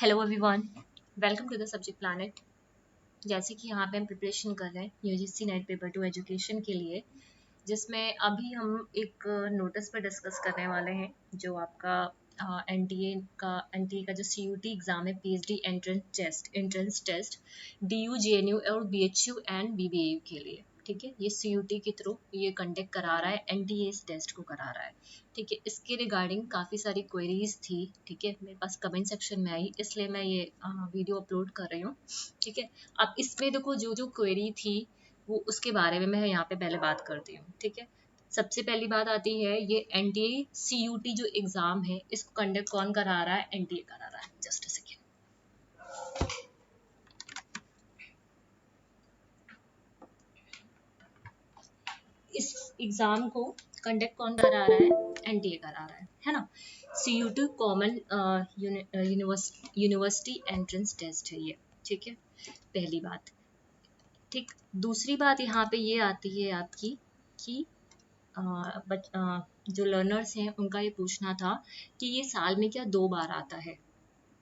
Hello everyone, welcome to the subject planet. जैसे कि यहाँ पे हम प्रिपरेशन कर रहे हैं यूजीसी नेट पेपर 2 एजुकेशन के लिए, जिसमें अभी हम एक नोटिस पर डिस्कस करने वाले हैं जो आपका एनटीए का जो सीयूटी एग्जाम है, PhD entrance test DU JNU और बीएचयू एंड बीबीएयू के लिए। ठीक है, ये सीयूटी के थ्रू ये कंडक्ट करा रहा है, एनटीए इस टेस्ट को करा रहा है। ठीक है, इसके रिगार्डिंग काफ़ी सारी क्वेरीज थी। ठीक है, मेरे पास कमेंट सेक्शन में आई, इसलिए मैं ये वीडियो अपलोड कर रही हूँ। ठीक है, अब इसमें देखो जो जो क्वेरी थी वो उसके बारे में मैं यहाँ पे पहले बात करती हूँ। ठीक है, सबसे पहली बात आती है ये एनटीए सीयूटी जो एग्जाम है इसको कंडक्ट कौन करा रहा है? एनटीए करा रहा है। Just a second. इस एग्जाम को कंडक्ट कौन करा रहा है? एनटीए करा रहा है ना। CUET common university entrance test है ये। ठीक है, पहली बात। ठीक, दूसरी बात यहाँ पे ये आती है आपकी कि जो लर्नर्स हैं उनका ये पूछना था कि ये साल में क्या 2 बार आता है?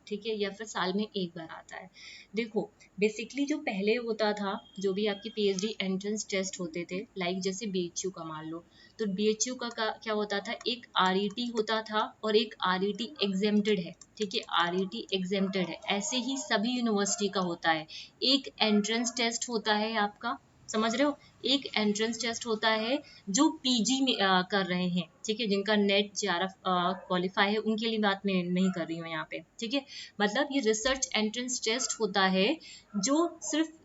ठीक है, या फिर साल में 1 बार आता है? देखो, बेसिकली जो पहले होता था, जो भी आपकी पीएचडी एंट्रेंस टेस्ट होते थे, लाइक जैसे बीएचयू का मान लो, तो बीएचयू का क्या होता था? एक आरईटी होता था और एक आरईटी एग्जेम्प्टेड है। ठीक है, आरईटी एग्जेम्प्टेड है, ऐसे ही सभी यूनिवर्सिटी का होता है। एक एंट्रेंस टेस्ट होता है आपका, समझ रहे हो? एक एंट्रेंस टेस्ट होता है जो पीजी में कर रहे हैं। ठीक है, जिनका नेट जेआरएफ क्वालिफाई है उनके लिए बात मैं नहीं कर रही हूँ यहाँ पे। ठीक है, मतलब ये रिसर्च एंट्रेंस टेस्ट होता है जो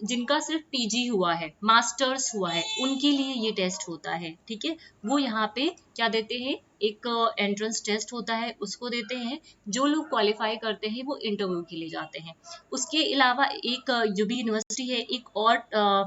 जिनका सिर्फ पीजी हुआ है, मास्टर्स हुआ है, उनके लिए ये टेस्ट होता है। ठीक है, वो यहाँ पे क्या देते हैं? एक एंट्रेंस टेस्ट होता है, उसको देते हैं। जो लोग क्वालिफाई करते हैं वो इंटरव्यू के लिए जाते हैं। उसके अलावा एक जो भी यूनिवर्सिटी है एक और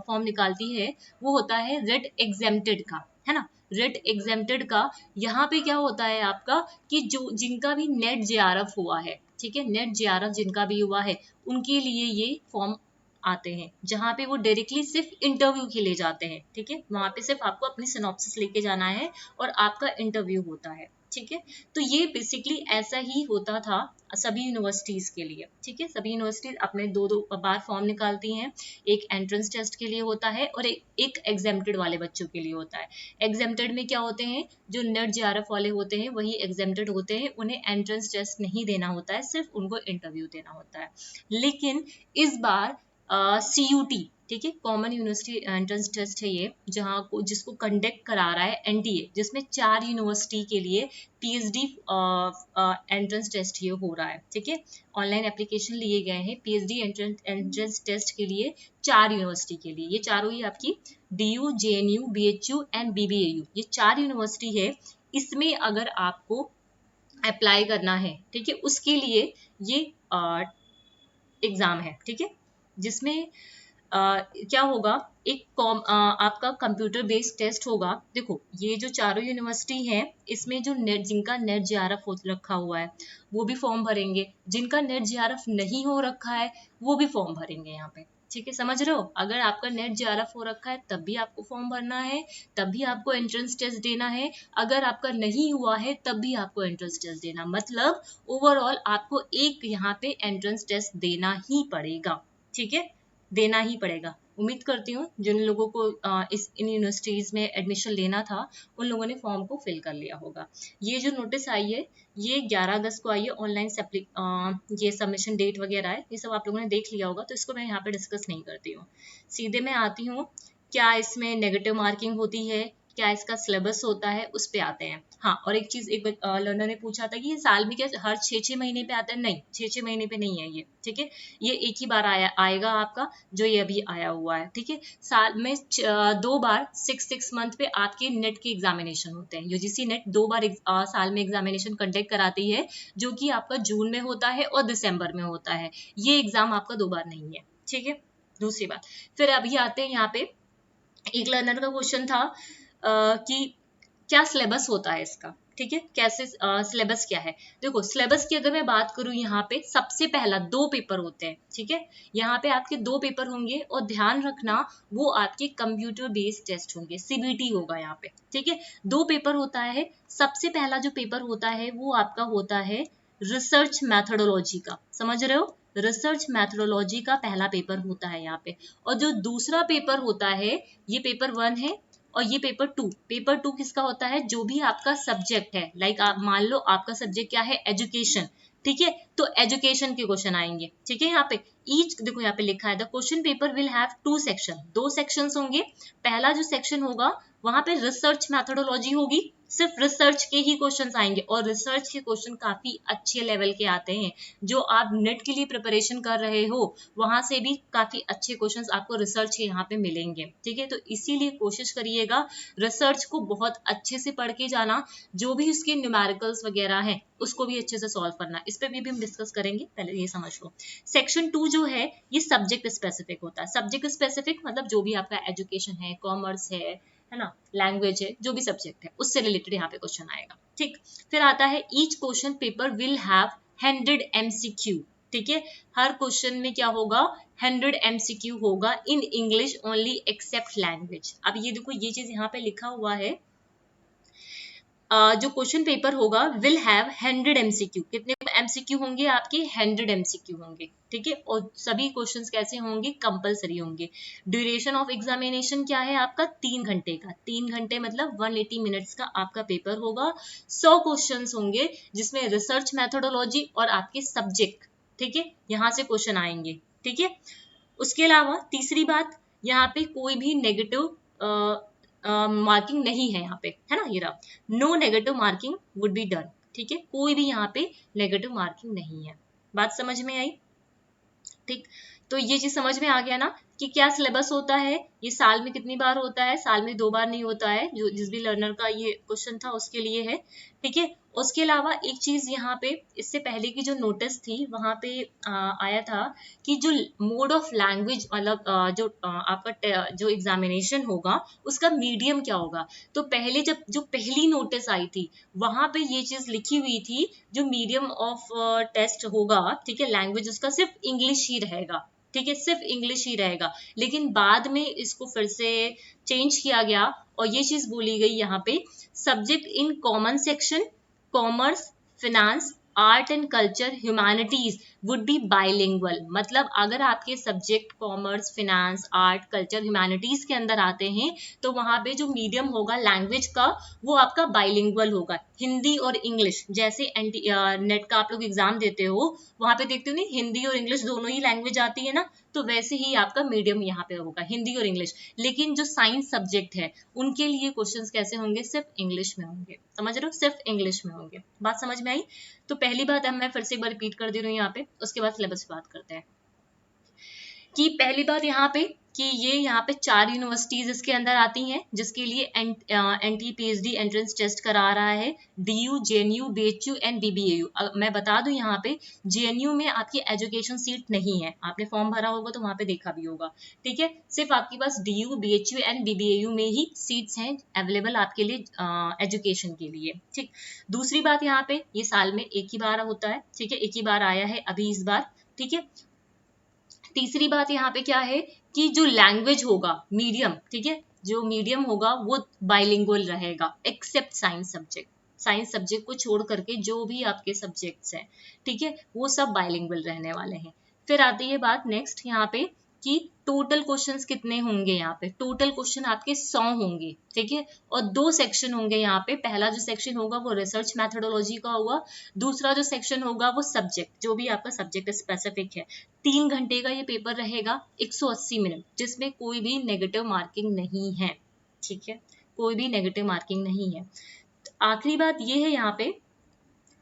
फॉर्म निकालती है, वो होता है रेड एग्जेम्प्टेड का, है ना। रेड एग्जेम्प्टेड का यहाँ पे क्या होता है आपका कि जो जिनका भी नेट जेआरएफ हुआ है, ठीक है, नेट जेआरएफ जिनका भी हुआ है उनके लिए ये फॉर्म आते हैं, जहाँ पे वो डायरेक्टली सिर्फ इंटरव्यू के लिए जाते हैं। ठीक है, वहां पे सिर्फ आपको अपनी सिनॉप्सिस लेके जाना है और आपका इंटरव्यू होता है। ठीक है, तो ये बेसिकली ऐसा ही होता था सभी यूनिवर्सिटीज के लिए। ठीक है, सभी यूनिवर्सिटीज अपने दो दो बार फॉर्म निकालती हैं। एक एंट्रेंस टेस्ट के लिए होता है और एक एग्जेम्प्टेड वाले बच्चों के लिए होता है। एग्जेम्प्टेड में क्या होते हैं? जो नेट जेआरएफ वाले होते हैं वही एग्जेम्प्टेड होते हैं, उन्हें एंट्रेंस टेस्ट नहीं देना होता है, सिर्फ उनको इंटरव्यू देना होता है। लेकिन इस बार सीयूटी, ठीक है, कॉमन यूनिवर्सिटी एंट्रेंस टेस्ट है ये, जहाँ को जिसको कंडक्ट करा रहा है एनटीए, जिसमें 4 यूनिवर्सिटी के लिए पीएचडी एंट्रेंस टेस्ट ये हो रहा है। ठीक है, ऑनलाइन एप्लीकेशन लिए गए हैं पीएचडी एंट्रेंस टेस्ट के लिए 4 यूनिवर्सिटी के लिए। ये चारों ही आपकी DU, JNU, BHU and BBAU, ये 4 यूनिवर्सिटी है। इसमें अगर आपको अप्लाई करना है, ठीक है, उसके लिए ये एग्जाम है। ठीक है, जिसमें क्या होगा? आपका कंप्यूटर बेस्ड टेस्ट होगा। देखो, ये जो चारों यूनिवर्सिटी हैं इसमें जो नेट जिनका नेट जेआरएफ हो रखा हुआ है वो भी फॉर्म भरेंगे, जिनका नेट जेआरएफ नहीं हो रखा है वो भी फॉर्म भरेंगे यहाँ पे। ठीक है, समझ रहे हो? अगर आपका नेट जेआरएफ हो रखा है तब भी आपको फॉर्म भरना है, तब भी आपको एंट्रेंस टेस्ट देना है। अगर आपका नहीं हुआ है तब भी आपको एंट्रेंस टेस्ट देना, मतलब ओवरऑल आपको एक यहाँ पे एंट्रेंस टेस्ट देना ही पड़ेगा। ठीक है, देना ही पड़ेगा। उम्मीद करती हूँ जिन लोगों को इन यूनिवर्सिटीज में एडमिशन लेना था उन लोगों ने फॉर्म को फिल कर लिया होगा। ये जो नोटिस आई है ये 11 अगस्त को आई है। ऑनलाइन ये सबमिशन डेट वगैरह है, ये सब आप लोगों ने देख लिया होगा, तो इसको मैं यहाँ पे डिस्कस नहीं करती हूँ। सीधे मैं आती हूँ, क्या इसमें नेगेटिव मार्किंग होती है, क्या इसका सिलेबस होता है, उस पे आते हैं। हाँ, और एक चीज, एक लर्नर ने पूछा था कि ये साल में क्या हर 6-6 महीने पे आता है? नहीं, 6-6 महीने पे नहीं है ये। ठीक है, ये एक ही बार आएगा आपका, जो ये अभी आया हुआ है। ठीक है, साल में 2 बार 6 मंथ पे आपके नेट के एग्जामिनेशन होते हैं। यूजीसी नेट 2 बार साल में एग्जामिनेशन कंडक्ट कराती है, जो कि आपका जून में होता है और दिसंबर में होता है। ये एग्जाम आपका 2 बार नहीं है। ठीक है, दूसरी बात। फिर अभी आते हैं यहाँ पे, एक लर्नर का क्वेश्चन था कि क्या सिलेबस होता है इसका। ठीक है, कैसे सिलेबस क्या है? देखो, सिलेबस की अगर मैं बात करूं, यहाँ पे सबसे पहला 2 पेपर होते हैं। ठीक है, यहाँ पे आपके 2 पेपर होंगे और ध्यान रखना वो आपके कंप्यूटर बेस्ड टेस्ट होंगे, सीबीटी होगा यहाँ पे। ठीक है, 2 पेपर होता है। सबसे पहला जो पेपर होता है वो आपका होता है रिसर्च मैथोडोलॉजी का, समझ रहे हो, रिसर्च मैथोडोलॉजी का पहला पेपर होता है यहाँ पे। और जो दूसरा पेपर होता है, ये पेपर 1 है और ये पेपर 2। पेपर 2 किसका होता है, जो भी आपका सब्जेक्ट है, लाइक आप मान लो आपका सब्जेक्ट क्या है, एजुकेशन, ठीक है, तो एजुकेशन के क्वेश्चन आएंगे, ठीक है। यहाँ पे ईच, देखो यहाँ पे लिखा है the question paper will have 2 section, 2 sections होंगे। पहला जो सेक्शन होगा वहां पे रिसर्च मैथोडोलॉजी होगी, सिर्फ रिसर्च के ही क्वेश्चंस आएंगे, और रिसर्च के क्वेश्चन काफी अच्छे लेवल के आते हैं। जो आप नेट के लिए प्रिपरेशन कर रहे हो वहां से भी काफी अच्छे क्वेश्चंस आपको रिसर्च के यहाँ पे मिलेंगे, ठीक है। तो इसीलिए कोशिश करिएगा रिसर्च को बहुत अच्छे से पढ़ के जाना, जो भी उसके न्यूमेरिकल्स वगैरह हैं उसको भी अच्छे से सॉल्व करना, इस पे भी हम डिस्कस करेंगे, पहले ये समझ लो। सेक्शन 2 जो है ये सब्जेक्ट स्पेसिफिक होता है। सब्जेक्ट स्पेसिफिक मतलब जो भी आपका एजुकेशन है, कॉमर्स है ना, लैंग्वेज है, जो भी सब्जेक्ट है उससे रिलेटेड यहाँ पे क्वेश्चन आएगा, ठीक। फिर आता है each question paper will have 100 MCQ, ठीक है। हर क्वेश्चन में क्या होगा, 100 MCQ होगा in English only except language. अब ये देखो ये चीज यहाँ पे लिखा हुआ है, जो क्वेश्चन पेपर होगा विल हैव 100 MCQ, कितने MCQ होंगे आपके, 100 MCQ होंगे, ठीक है। और सभी क्वेश्चंस कैसे होंगे, कंपलसरी होंगे। ड्यूरेशन ऑफ एग्जामिनेशन क्या है आपका, 3 घंटे का, 3 घंटे मतलब 180 मिनट्स का आपका पेपर होगा। 100 क्वेश्चंस होंगे जिसमें रिसर्च मैथोडोलॉजी और आपके सब्जेक्ट, ठीक है, यहाँ से क्वेश्चन आएंगे, ठीक है। उसके अलावा तीसरी बात, यहाँ पे कोई भी नेगेटिव मार्किंग नहीं है यहाँ पे, है ना, ये रहा, no negative marking would be done, ठीक है। कोई भी यहाँ पे नेगेटिव मार्किंग नहीं है। बात समझ में आई, ठीक। तो ये चीज समझ में आ गया ना कि क्या सिलेबस होता है, ये साल में कितनी बार होता है, साल में 2 बार नहीं होता है, जो जिस भी लर्नर का ये क्वेश्चन था उसके लिए है, ठीक है। उसके अलावा एक चीज यहाँ पे, इससे पहले की जो नोटिस थी वहां पे आया था कि जो मोड ऑफ लैंग्वेज मतलब आपका जो एग्जामिनेशन होगा उसका मीडियम क्या होगा। तो पहले जब जो पहली नोटिस आई थी वहां पे ये चीज लिखी हुई थी, जो मीडियम ऑफ टेस्ट होगा, ठीक है, लैंग्वेज उसका सिर्फ इंग्लिश ही रहेगा, ठीक है, सिर्फ इंग्लिश ही रहेगा। लेकिन बाद में इसको फिर से चेंज किया गया और ये चीज बोली गई यहाँ पे, subject in common section commerce, finance, art and culture, humanities would be bilingual. मतलब अगर आपके subject commerce, finance, art, culture, humanities के अंदर आते हैं तो वहां पे जो मीडियम होगा लैंग्वेज का वो आपका बाइलिंगुअल होगा, हिंदी और इंग्लिश। जैसे नेट का आप लोग एग्जाम देते हो वहां पे देखते हो नहीं, हिंदी और इंग्लिश दोनों ही लैंग्वेज आती है ना, तो वैसे ही आपका मीडियम यहाँ पे होगा, हिंदी और इंग्लिश। लेकिन जो साइंस सब्जेक्ट है उनके लिए क्वेश्चंस कैसे होंगे, सिर्फ इंग्लिश में होंगे, समझ रहे हो, सिर्फ इंग्लिश में होंगे। बात समझ में आई। तो पहली बात अब मैं फिर से एक बार रिपीट कर दे रही हूँ यहाँ पे, उसके बाद सिलेबस की बात करते हैं। कि पहली बात यहाँ पे कि ये यहाँ पे 4 यूनिवर्सिटीज इसके अंदर आती हैं जिसके लिए एनटी पीएचडी एंट्रेंस टेस्ट करा रहा है, DU, JNU, BHU and BBAU. मैं बता दूं यहाँ पे जेएनयू में आपकी एजुकेशन सीट नहीं है, आपने फॉर्म भरा होगा तो वहां पे देखा भी होगा, ठीक है। सिर्फ आपके पास डीयू, बीएचयू एंड बीबीएयू में ही सीट्स हैं अवेलेबल आपके लिए एजुकेशन के लिए, ठीक। दूसरी बात यहाँ पे ये साल में एक ही बार होता है, ठीक है, एक ही बार आया है अभी इस बार, ठीक है। तीसरी बात यहाँ पे क्या है कि जो लैंग्वेज होगा मीडियम, ठीक है, जो मीडियम होगा वो बाइलिंगुअल रहेगा except science subject. Science subject को छोड़ करके जो भी आपके सब्जेक्ट्स हैं, ठीक है, वो सब बाइलिंगुअल रहने वाले हैं। फिर आती है बात नेक्स्ट यहाँ पे कि टोटल क्वेश्चंस कितने होंगे। यहाँ पे टोटल क्वेश्चन आपके 100 होंगे, ठीक है, और 2 सेक्शन होंगे यहाँ पे। पहला जो सेक्शन होगा वो रिसर्च मैथोडोलॉजी का होगा, दूसरा जो सेक्शन होगा वो सब्जेक्ट, जो भी आपका सब्जेक्ट स्पेसिफिक है। 3 घंटे का ये पेपर रहेगा, 180 मिनट, जिसमें कोई भी नेगेटिव मार्किंग नहीं है, ठीक है, कोई भी नेगेटिव मार्किंग नहीं है। आखिरी बात ये है यहाँ पे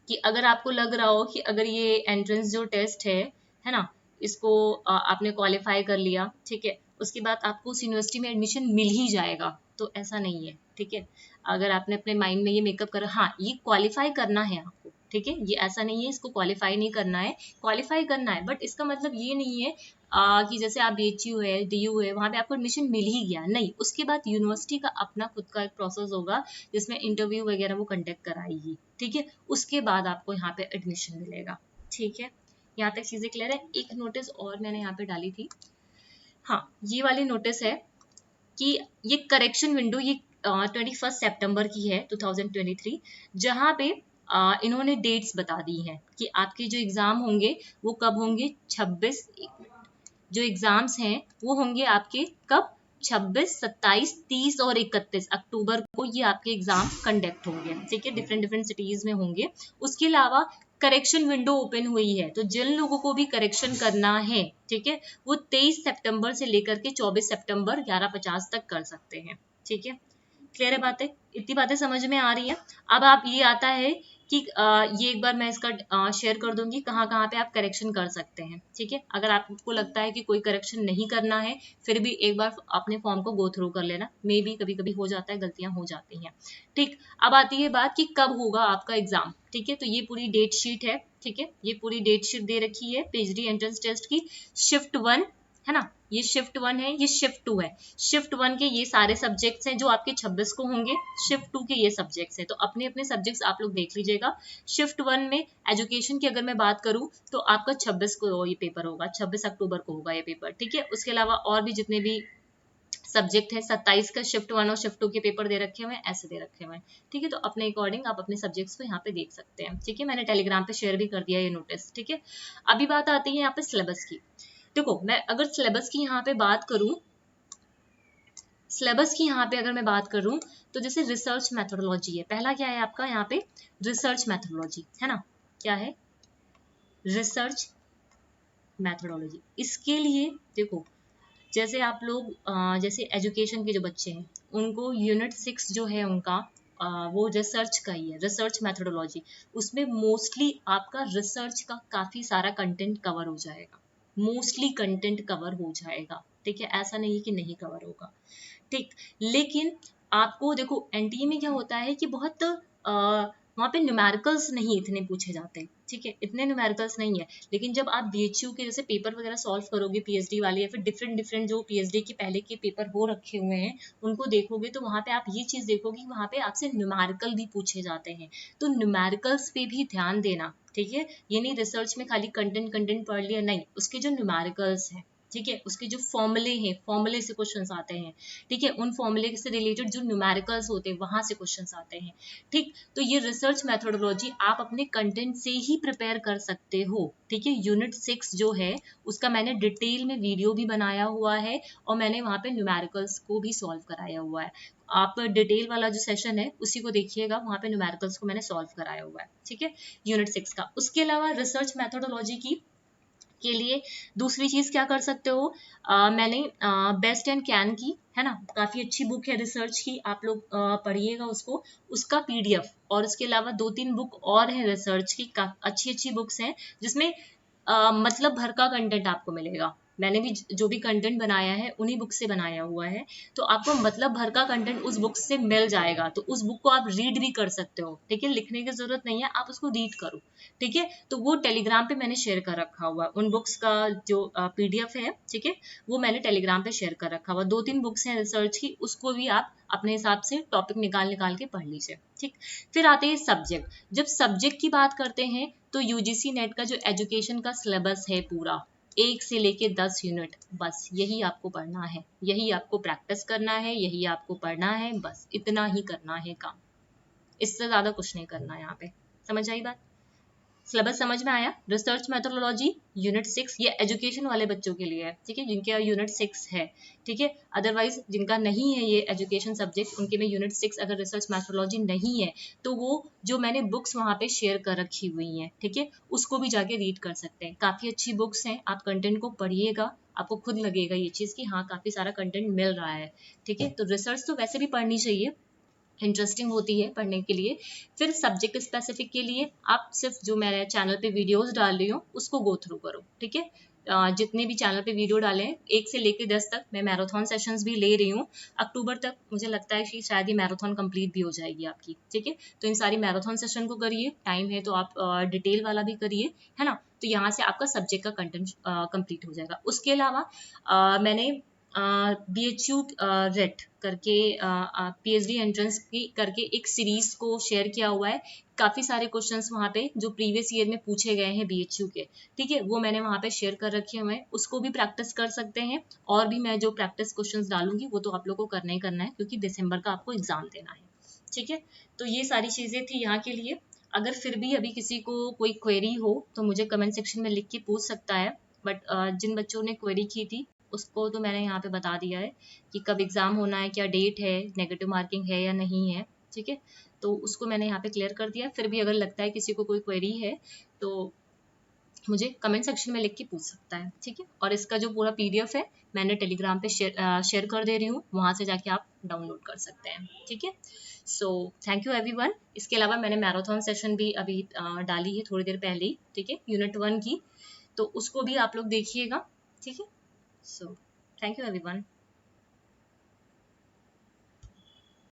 कि अगर आपको लग रहा हो कि अगर ये एंट्रेंस जो टेस्ट है ना, इसको आपने क्वालिफाई कर लिया, ठीक है, उसके बाद आपको उस यूनिवर्सिटी में एडमिशन मिल ही जाएगा, तो ऐसा नहीं है, ठीक है। अगर आपने अपने माइंड में ये मेकअप करा, हाँ ये क्वालिफाई करना है आपको, ठीक है, ये ऐसा नहीं है इसको क्वालिफाई नहीं करना है, क्वालिफाई करना है, बट इसका मतलब ये नहीं है कि जैसे आप बीएचयू है, डीयू है, वहां पे आपको एडमिशन मिल ही गया, नहीं। उसके बाद यूनिवर्सिटी का अपना खुद का एक प्रोसेस होगा जिसमें इंटरव्यू वगैरह वो कंडक्ट कराएगी, ठीक है, उसके बाद आपको यहाँ पे एडमिशन मिलेगा, ठीक है। यहाँ तक चीजें क्लियर है। एक नोटिस और मैंने यहाँ पे डाली थी, हाँ ये वाली नोटिस है कि ये करेक्शन विंडो ये 21 सितंबर की है 2023, जहाँ पे इन्होंने डेट्स बता दी हैं कि आपके जो एग्जाम होंगे वो कब होंगे। 26 जो एग्जाम्स हैं वो होंगे आपके कब, 26, 27, 30 और 31 अक्टूबर को ये आपके एग्जाम कंडक्ट होंगे। ठीक है, डिफरेंट डिफरेंट सिटीज में होंगे। उसके अलावा करेक्शन विंडो ओपन हुई है, तो जिन लोगों को भी करेक्शन करना है, ठीक है, वो 23 सितंबर से लेकर के 24 सितंबर 11:50 तक कर सकते हैं। ठीक है, क्लियर है बातें, इतनी बातें समझ में आ रही है। अब आप ये आता है कि ये एक बार मैं इसका शेयर कर दूंगी कहाँ कहाँ पे आप करेक्शन कर सकते हैं। ठीक है, अगर आपको लगता है कि कोई करेक्शन नहीं करना है, फिर भी एक बार अपने फॉर्म को गो थ्रू कर लेना, मे बी कभी कभी हो जाता है, गलतियां हो जाती हैं। ठीक, अब आती है बात कि कब होगा आपका एग्जाम। ठीक है, तो ये पूरी डेट शीट है। ठीक है, ये पूरी डेट शीट दे रखी है पीएचडी एंट्रेंस टेस्ट की। शिफ्ट 1 है ना, ये शिफ्ट 1 है, ये शिफ्ट 2 है। शिफ्ट 1 के ये सारे सब्जेक्ट्स हैं जो आपके 26 को होंगे। शिफ्ट 2 के ये सब्जेक्ट्स हैं, तो अपने अपने सब्जेक्ट्स आप लोग देख लीजिएगा। शिफ्ट 1 में एजुकेशन की अगर मैं बात करूं तो आपका 26 को ये पेपर होगा, 26 अक्टूबर को होगा ये पेपर। ठीक है, उसके अलावा और भी जितने भी सब्जेक्ट है, 27 का शिफ्ट 1 और शिफ्ट 2 के पेपर दे रखे हुए हैं, ऐसे दे रखे हुए हैं। ठीक है, तो अपने अकॉर्डिंग आप अपने सब्जेक्ट्स को यहाँ पे देख सकते हैं। ठीक है, मैंने टेलीग्राम पे शेयर भी कर दिया ये नोटिस। ठीक है, अभी बात आती है यहाँ पे सिलेबस की। देखो, मैं अगर सिलेबस की यहाँ पे बात करूं, सिलेबस की यहाँ पे अगर मैं बात करूं तो जैसे रिसर्च मेथोडोलॉजी है, पहला क्या है आपका यहाँ पे, रिसर्च मेथोडोलॉजी है ना, क्या है, रिसर्च मेथोडोलॉजी। इसके लिए देखो, जैसे आप लोग जैसे एजुकेशन के जो बच्चे हैं उनको यूनिट 6 जो है उनका वो रिसर्च का ही है, रिसर्च मेथोडोलॉजी। उसमें मोस्टली आपका रिसर्च का काफी सारा कंटेंट कवर हो जाएगा, मोस्टली कंटेंट कवर हो जाएगा। ठीक है, ऐसा नहीं कि नहीं कवर होगा। ठीक, लेकिन आपको देखो एनटीए में क्या होता है कि बहुत वहाँ पे न्यूमेरिकल्स नहीं इतने पूछे जाते। ठीक है, इतने न्यूमेरिकल्स नहीं है। लेकिन जब आप बीएचयू के जैसे पेपर वगैरह सॉल्व करोगे पीएचडी वाले, या फिर डिफरेंट डिफरेंट जो पीएचडी के पहले के पेपर हो रखे हुए हैं उनको देखोगे, तो वहाँ पे आप ये चीज देखोगे कि वहाँ पे आपसे न्यूमेरिकल भी पूछे जाते हैं। तो न्यूमेरिकल्स पे भी ध्यान देना। ठीक है, ये नहीं रिसर्च में खाली कंटेंट कंटेंट पढ़ लिया, नहीं, उसके जो न्यूमेरिकल्स हैं, ठीक है, उसके जो फॉर्मूले हैं, फॉर्मूले से क्वेश्चंस आते हैं। ठीक है, उन फॉर्मूले से रिलेटेड जो न्यूमेरिकल्स होते हैं वहां से क्वेश्चंस आते हैं। ठीक, तो ये रिसर्च मेथोडोलॉजी आप अपने कंटेंट से ही प्रिपेयर कर सकते हो। ठीक है, यूनिट 6 जो है उसका मैंने डिटेल में वीडियो भी बनाया हुआ है, और मैंने वहां पे न्यूमेरिकल्स को भी सॉल्व कराया हुआ है। आप डिटेल वाला जो सेशन है उसी को देखिएगा, वहां पे न्यूमेरिकल्स को मैंने सॉल्व कराया हुआ है। ठीक है, यूनिट 6 का। उसके अलावा रिसर्च मेथोडोलॉजी की के लिए दूसरी चीज क्या कर सकते हो, मैंने बेस्ट एंड कैन की है ना, काफी अच्छी बुक है रिसर्च की, आप लोग पढ़िएगा उसको, उसका पीडीएफ, और उसके अलावा 2-3 बुक और है रिसर्च की, अच्छी अच्छी बुक्स हैं जिसमें मतलब भर का कंटेंट आपको मिलेगा। मैंने भी जो भी कंटेंट बनाया है उन्हीं बुक से बनाया हुआ है, तो आपको मतलब भर का कंटेंट उस बुक से मिल जाएगा। तो उस बुक को आप रीड भी कर सकते हो। ठीक है, लिखने की जरूरत नहीं है, आप उसको रीड करो। ठीक है, तो वो टेलीग्राम पे मैंने शेयर कर रखा हुआ है, उन बुक्स का जो पीडीएफ है। ठीक है, वो मैंने टेलीग्राम पे शेयर कर रखा हुआ। 2-3 बुक्स हैं रिसर्च की, उसको भी आप अपने हिसाब से टॉपिक निकाल निकाल के पढ़ लीजिए। ठीक, फिर आते हैं सब्जेक्ट। जब सब्जेक्ट की बात करते हैं तो यूजीसी नेट का जो एजुकेशन का सिलेबस है पूरा 1 से लेके 10 यूनिट, बस यही आपको पढ़ना है, यही आपको प्रैक्टिस करना है, यही आपको पढ़ना है, बस इतना ही करना है काम, इससे ज्यादा कुछ नहीं करना है यहाँ पे। समझ आई बात? सिलेबस समझ में आया? रिसर्च मेथोडोलॉजी यूनिट 6 ये एजुकेशन वाले बच्चों के लिए है। ठीक है, जिनके यूनिट 6 है। ठीक है, अदरवाइज जिनका नहीं है ये एजुकेशन सब्जेक्ट, उनके में यूनिट 6 अगर रिसर्च मेथोडोलॉजी नहीं है तो वो जो मैंने बुक्स वहां पे शेयर कर रखी हुई हैं, ठीक है, उसको भी जाके रीड कर सकते हैं। काफी अच्छी बुक्स हैं, आप कंटेंट को पढ़िएगा, आपको खुद लगेगा ये चीज कि हाँ काफी सारा कंटेंट मिल रहा है। ठीक है, तो रिसर्च तो वैसे भी पढ़नी चाहिए, इंटरेस्टिंग होती है पढ़ने के लिए। फिर सब्जेक्ट स्पेसिफिक के लिए आप सिर्फ जो मेरे चैनल पे वीडियोस डाल रही हूँ उसको गो थ्रू करो। ठीक है, जितने भी चैनल पे वीडियो डाले हैं 1 से लेकर 10 तक मैं मैराथन सेशंस भी ले रही हूँ। अक्टूबर तक मुझे लगता है कि शायद ये मैराथन कंप्लीट भी हो जाएगी आपकी। ठीक है, तो इन सारी मैराथन सेशन को करिए, टाइम है तो आप डिटेल वाला भी करिए, है ना, तो यहाँ से आपका सब्जेक्ट का कंटेंट कंप्लीट हो जाएगा। उसके अलावा मैंने BHU रेट करके पीएचडी एंट्रेंस की करके एक सीरीज को शेयर किया हुआ है। काफी सारे क्वेश्चंस वहाँ पे जो प्रीवियस ईयर में पूछे गए हैं BHU के, ठीक है, वो मैंने वहाँ पे शेयर कर रखे हुए हैं, उसको भी प्रैक्टिस कर सकते हैं। और भी मैं जो प्रैक्टिस क्वेश्चंस डालूंगी वो तो आप लोगों को करना ही करना है, क्योंकि दिसंबर का आपको एग्जाम देना है। ठीक है, तो ये सारी चीजें थी यहाँ के लिए। अगर फिर भी अभी किसी को कोई क्वेरी हो तो मुझे कमेंट सेक्शन में लिख के पूछ सकता है, बट जिन बच्चों ने क्वेरी की थी उसको तो मैंने यहाँ पे बता दिया है कि कब एग्ज़ाम होना है, क्या डेट है, नेगेटिव मार्किंग है या नहीं है, ठीक है। तो उसको मैंने यहाँ पे क्लियर कर दिया। फिर भी अगर लगता है किसी को कोई क्वेरी है तो मुझे कमेंट सेक्शन में लिख के पूछ सकता है, ठीक है। और इसका जो पूरा पीडीएफ है मैंने टेलीग्राम पे शेयर कर दे रही हूँ, वहाँ से जाके आप डाउनलोड कर सकते हैं, ठीक है। So thank you everyone. इसके अलावा मैंने मैराथन सेशन भी अभी डाली है थोड़ी देर पहले ही, ठीक है, यूनिट 1 की, तो उसको भी आप लोग देखिएगा, ठीक है। So thank you everyone.